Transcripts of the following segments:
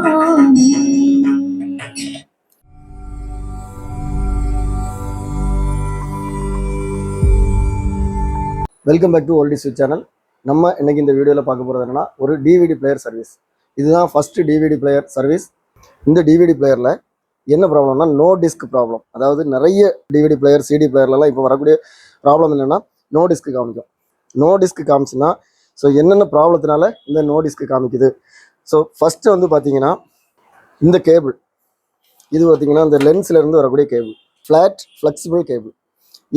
Welcome back to ஓல்டி ஸ்விட்ச் channel. நம்ம இன்னைக்கு இந்த வீடியோவில் பார்க்க போகிறது என்னன்னா, ஒரு டிவிடி பிளேயர் சர்வீஸ். இதுதான் ஃபஸ்ட்டு டிவிடி பிளேயர் சர்வீஸ். இந்த டிவிடி பிளேயரில் என்ன ப்ராப்ளம்னா, நோ டிஸ்க் ப்ராப்ளம். அதாவது நிறைய டிவிடி பிளேயர் சிடி பிளேயர்லாம் இப்போ வரக்கூடிய ப்ராப்ளம் என்னென்னா, நோ டிஸ்க் காமிக்கும். நோ டிஸ்க் காமிச்சுன்னா ஸோ என்னென்ன ப்ராப்ளத்தினால இந்த நோ டிஸ்க் காமிக்குது. ஸோ ஃபஸ்ட்டு வந்து பார்த்தீங்கன்னா, இந்த கேபிள் இது பார்த்தீங்கன்னா இந்த லென்ஸ்லேருந்து வரக்கூடிய கேபிள், ஃப்ளாட் ஃப்ளெக்சிபிள் கேபிள்.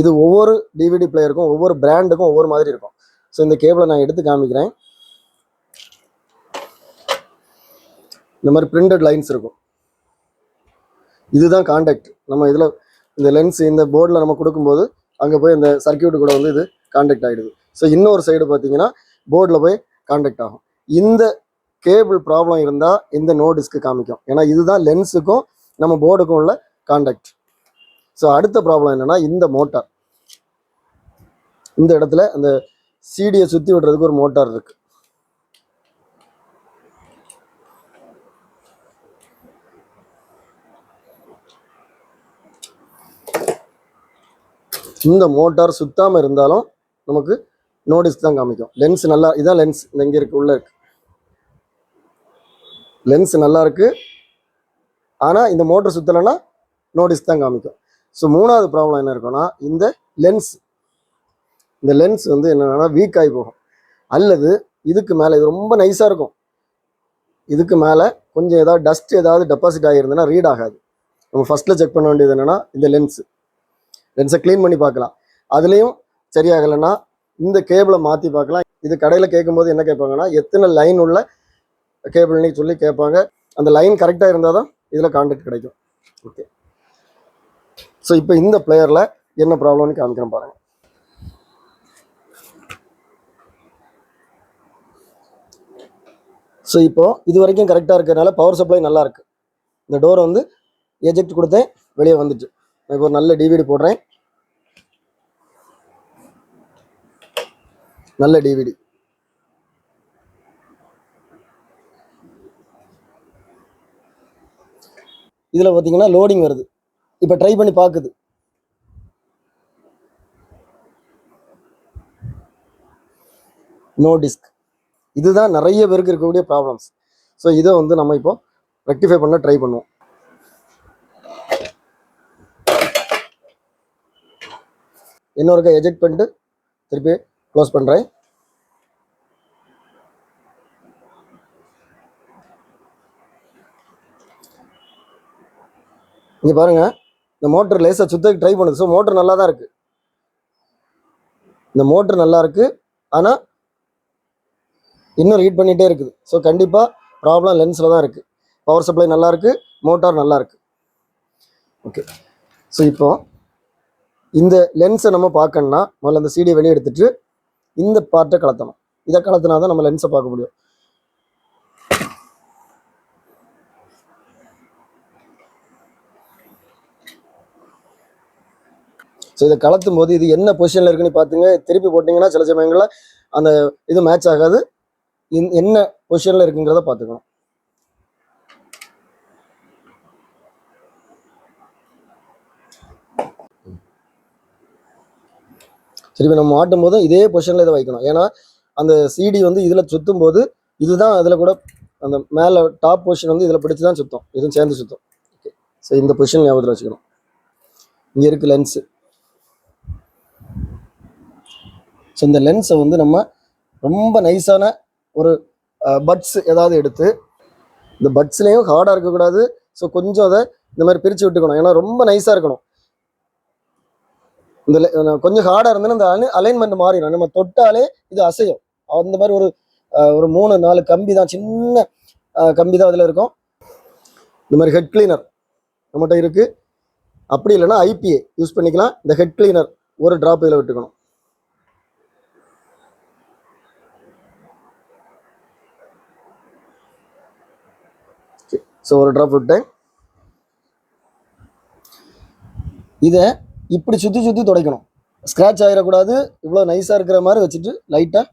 இது ஒவ்வொரு டிவிடி பிளேயருக்கும் ஒவ்வொரு பிராண்டுக்கும் ஒவ்வொரு மாதிரி இருக்கும். ஸோ இந்த கேபிளை நான் எடுத்து காமிக்கிறேன். இந்த மாதிரி பிரிண்டட் லைன்ஸ் இருக்கும். இதுதான் கான்டாக்ட். நம்ம இதில் இந்த லென்ஸ் இந்த போர்டில் நம்ம கொடுக்கும்போது அங்கே போய் இந்த சர்க்கியூட்டு கூட வந்து இது கான்டாக்ட் ஆகிடுது. ஸோ இன்னொரு சைடு பார்த்தீங்கன்னா போர்டில் போய் கான்டாக்ட் ஆகும். இந்த கேபிள் ப்ராப்ளம் இருந்தால் இந்த நோ டிஸ்க் காமிக்கும். ஏன்னா இதுதான் லென்ஸுக்கும் நம்ம போர்டுக்கும் உள்ள கான்டாக்ட். ஸோ அடுத்த ப்ராப்ளம் என்னென்னா, இந்த மோட்டார், இந்த இடத்துல அந்த சிடியை சுற்றி விடுறதுக்கு ஒரு மோட்டார் இருக்குது. இந்த மோட்டார் சுத்தாமல் இருந்தாலும் நமக்கு நோ டிஸ்க் தான் காமிக்கும். லென்ஸ் நல்லா, இதான் லென்ஸ் இங்கே இருக்கு, உள்ள இருக்கு லென்ஸ் நல்லா இருக்கு. ஆனால் இந்த மோட்டர் சுற்றலைன்னா நோ டிஸ்க் தான் காமிக்கும். ஸோ மூணாவது ப்ராப்ளம் என்ன இருக்குன்னா, இந்த லென்ஸ் வந்து என்னென்னா வீக் ஆகி போகும். அல்லது இதுக்கு மேலே, இது ரொம்ப நைஸாக இருக்கும், இதுக்கு மேலே கொஞ்சம் ஏதாவது டஸ்ட் ஏதாவது டெபாசிட் ஆகியிருந்ததுன்னா ரீட் ஆகாது. நம்ம ஃபஸ்ட்டில் செக் பண்ண வேண்டியது என்னென்னா, இந்த லென்ஸை க்ளீன் பண்ணி பார்க்கலாம். அதுலேயும் சரியாகலைன்னா இந்த கேபிளை மாற்றி பார்க்கலாம். இது கடையில் கேட்கும்போது என்ன கேட்பாங்கன்னா, எத்தனை லைன் உள்ள கேபிள்னு சொல்லி கேட்பாங்க. அந்த லைன் கரெக்டாக இருந்தால் தான் இதில் கான்டாக்ட் கிடைக்கும். ஓகே, ஸோ இப்போ இந்த பிளேயரில் என்ன ப்ராப்ளம்னு காமிக்கிறேன் பாருங்கள். ஸோ இப்போது இது வரைக்கும் கரெக்டாக இருக்கிறதுனால பவர் சப்ளை நல்லா இருக்குது. இந்த டோரை வந்து எஜெக்ட் கொடுத்தேன், வெளியே வந்துட்டு. நான் இப்போ ஒரு நல்ல டிவிடி போடுறேன். நல்ல டிவிடி. இதில் பார்த்தீங்கன்னா லோடிங் வருது. இப்போ ட்ரை பண்ணி பார்க்குது. No disc. இதுதான் நிறைய பேருக்கு இருக்கக்கூடிய ப்ராப்ளம்ஸ். ஸோ இதை வந்து நம்ம இப்போ ரெக்டிஃபை பண்ண ட்ரை பண்ணுவோம். இன்னொருக்கா எஜெக்ட் பண்ணிட்டு திருப்பி க்ளோஸ் பண்ணுறேன். இங்கே பாருங்கள், இந்த மோட்டர் லேசாக சுத்தக்கு ட்ரை பண்ணுது. ஸோ மோட்டர் நல்லா தான் இருக்குது. இந்த மோட்டர் நல்லா இருக்குது, ஆனால் இன்னும் ரீட் பண்ணிகிட்டே இருக்குது. ஸோ கண்டிப்பாக ப்ராப்ளம் லென்ஸில் தான் இருக்குது. பவர் சப்ளை நல்லா இருக்குது, மோட்டார் நல்லா இருக்குது. ஓகே, ஸோ இப்போது இந்த லென்ஸை நம்ம பார்க்கணுன்னா முதல்ல அந்த சிடியை வெளியே எடுத்துகிட்டு இந்த பார்ட்டை கலத்தணும். இதை கலத்தினா தான் நம்ம லென்ஸை பார்க்க முடியும். ஸோ இதை கலத்தும் போது இது என்ன பொசிஷனில் இருக்குன்னு பார்த்துங்க. திருப்பி போட்டிங்கன்னா சில சமயங்களில் அந்த இது மேட்ச் ஆகாது. என்ன பொசிஷனில் இருக்குங்கிறத பார்த்துக்கணும். திருப்பி நம்ம மாட்டும் போது இதே பொசிஷனில் இதை வைக்கணும். ஏன்னா அந்த சிடி வந்து இதில் சுற்றும் போது இதுதான் அதில் கூட அந்த மேலே டாப் பொசிஷன் வந்து இதில் பிடிச்சி தான் சுற்றும், இதுவும் சேர்ந்து சுற்றும். ஓகே, ஸோ இந்த பொசிஷன் ஞாபகத்தில் வச்சுக்கணும். இங்கே இருக்குது லென்ஸு. ஸோ இந்த லென்ஸை வந்து நம்ம ரொம்ப நைஸான ஒரு பட்ஸ் ஏதாவது எடுத்து, இந்த பட்ஸ்லேயும் ஹார்டாக இருக்கக்கூடாது. ஸோ கொஞ்சம் அதை இந்த மாதிரி பிரித்து விட்டுக்கணும். ஏன்னா ரொம்ப நைஸாக இருக்கணும். இந்த கொஞ்சம் ஹார்டாக இருந்தாலும் இந்த அலைன்மெண்ட் மாறிடும். நம்ம தொட்டாலே இது அசையும். அந்த மாதிரி ஒரு 3-4 கம்பி தான், சின்ன கம்பி தான் அதில் இருக்கும். இந்த மாதிரி ஹெட் கிளீனர் நம்மகிட்ட இருக்குது. அப்படி இல்லைன்னா ஐபிஏ யூஸ் பண்ணிக்கலாம். இந்த ஹெட் கிளீனர் ஒரு ட்ராப் இதில் விட்டுக்கணும். ஸோ ஒரு ட்ராப் விட்டேன். இதை இப்படி சுற்றி சுற்றி துடைக்கணும். ஸ்க்ராட்ச் ஆகிடக்கூடாது. இவ்வளோ நைஸாக இருக்கிற மாதிரி வச்சுட்டு லைட்டாக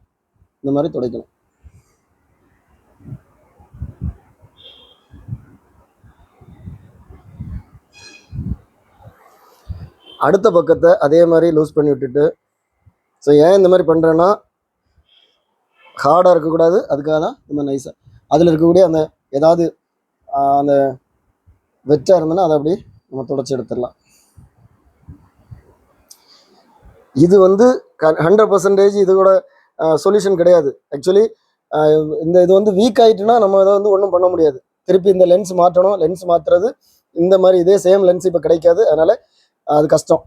இந்த மாதிரி துடைக்கணும். அடுத்த பக்கத்தை அதே மாதிரி லூஸ் பண்ணி விட்டுட்டு, ஸோ ஏன் இந்த மாதிரி பண்ணுறேன்னா ஹார்டாக இருக்கக்கூடாது, அதுக்காக தான் இந்த மாதிரி நைஸாக அதில் இருக்கக்கூடிய அந்த ஏதாவது அந்த வெட்டாக இருந்ததுன்னா அதை அப்படி நம்ம தொடச்சி எடுத்துடலாம். இது வந்து 100% இதோட சொல்யூஷன் கிடையாது. ஆக்சுவலி இது வந்து வீக் ஆகிட்டுன்னா நம்ம இதை வந்து ஒன்றும் பண்ண முடியாது. திருப்பி இந்த லென்ஸ் மாற்றணும். லென்ஸ் மாற்றுறது இந்த மாதிரி இதே சேம் லென்ஸ் இப்போ கிடைக்காது, அதனால் அது கஷ்டம்.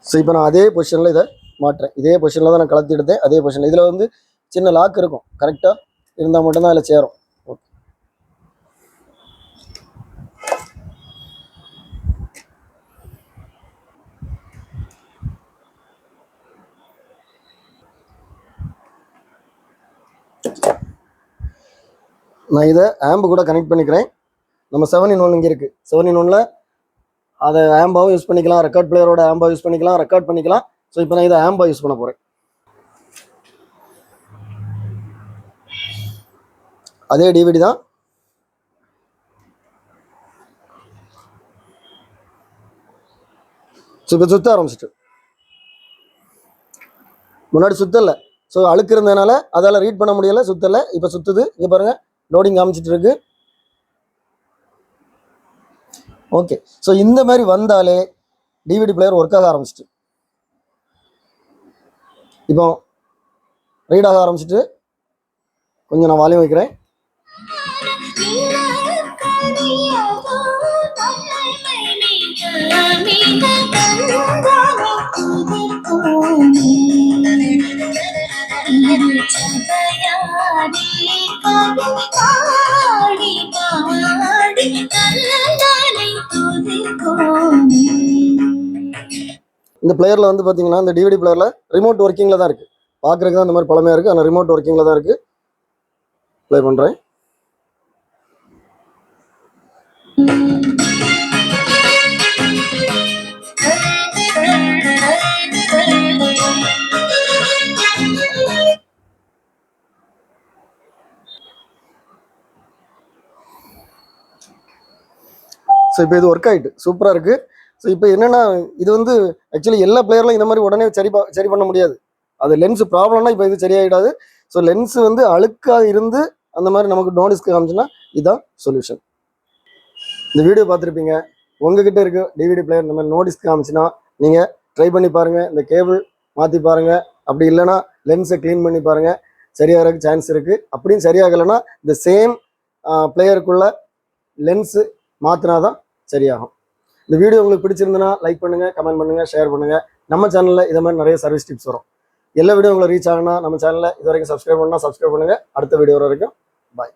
ஸோ இப்போ நான் அதே பொசிஷனில் இதை மாட்டுறேன். இதே பொசிஷனில் தான் நான் கலத்தி எடுத்தேன். அதே பொசிஷனில் இதில் வந்து சின்ன லாக் இருக்கும், கரெக்டாக இருந்தால் மட்டும்தான் அதில் சேரும். ஓகே, நான் இதை ஆம்பு கூட கனெக்ட் பண்ணிக்கிறேன். நம்ம 7-in-1 இங்கே இருக்குது. 7-in-1ல் அதை ஆம்பாவும் யூஸ் பண்ணிக்கலாம், ரெக்கார்ட் பிளேயரோட ஆம்பா யூஸ் பண்ணிக்கலாம், ரெக்கார்ட் பண்ணிக்கலாம். ஸோ இப்போ நான் இதை ஆம்பா யூஸ் பண்ண போகிறேன். அதே டிவிடி தான். ஸோ இப்போ சுற்ற ஆரம்பிச்சிட்டு, முன்னாடி சுத்தலை, ஸோ அழுக்கு இருந்ததுனால அதால் ரீட் பண்ண முடியலை, சுத்தலை. இப்போ சுற்றுது, இங்கே பாருங்கள், லோடிங் காமிச்சிட்டு இருக்கு. ஓகே, ஸோ இந்த மாதிரி வந்தாலே டிவிடி பிளேயர் ஒர்க் ஆக ஆரம்பிச்சிட்டு, இப்போ ரீட் ஆக ஆரம்பிச்சிட்டு, கொஞ்சம் நான் வால்யூம் வைக்கிறேன். இந்த பிளேயரில் வந்து பார்த்தீங்கன்னா, இந்த டிவிடி பிளேயரில் ரிமோட் ஒர்க்கிங்கில் தான் இருக்குது. பார்க்குறதுக்கு தான் இந்த மாதிரி பழமையாக இருக்குது, ஆனால் ரிமோட் ஒர்க்கிங்கில் தான் இருக்குது. ப்ளே பண்ணுறேன். ஸோ இப்போ இது ஒர்க் ஆகிட்டு சூப்பராக இருக்குது. ஸோ இப்போ என்னென்னா, இது வந்து ஆக்சுவலி எல்லா பிளேயர்லாம் இந்த மாதிரி உடனே சரி பண்ண முடியாது. அது லென்ஸ் ப்ராப்ளம்னா இப்போ இது சரியாகிடாது. ஸோ லென்ஸ் வந்து அழுக்காக இருந்து அந்த மாதிரி நமக்கு நோடிஸ்க்கு காமிச்சுன்னா இதுதான் சொல்யூஷன். இந்த வீடியோ பார்த்துருப்பீங்க. உங்ககிட்ட இருக்க டிவிடி பிளேயர் இந்த மாதிரி நோடிஸ்க்கு காமிச்சுன்னா நீங்கள் ட்ரை பண்ணி பாருங்கள். இந்த கேபிள் மாற்றி பாருங்கள். அப்படி இல்லைனா லென்ஸை க்ளீன் பண்ணி பாருங்கள், சரியாகிறதுக்கு சான்ஸ் இருக்குது. அப்படியும் சரியாகலைன்னா இந்த சேம் பிளேயருக்குள்ள லென்ஸு மாற்றினா தான் சரியாகும். இந்த வீடியோ உங்களுக்கு பிடிச்சிருந்தனா லைக் பண்ணுங்கள், கமெண்ட் பண்ணுங்கள், ஷேர் பண்ணுங்கள். நம்ம சேனலில் இதை மாதிரி நிறைய சர்வீஸ் டிப்ஸ் வரும். எல்லா வீடியோ உங்களை ரீச் ஆகுனா நம்ம சேனலில் இது வரைக்கும் சப்ஸ்கிரைப் பண்ணுங்கள். அடுத்த வீடியோ வரைக்கும் பாய்.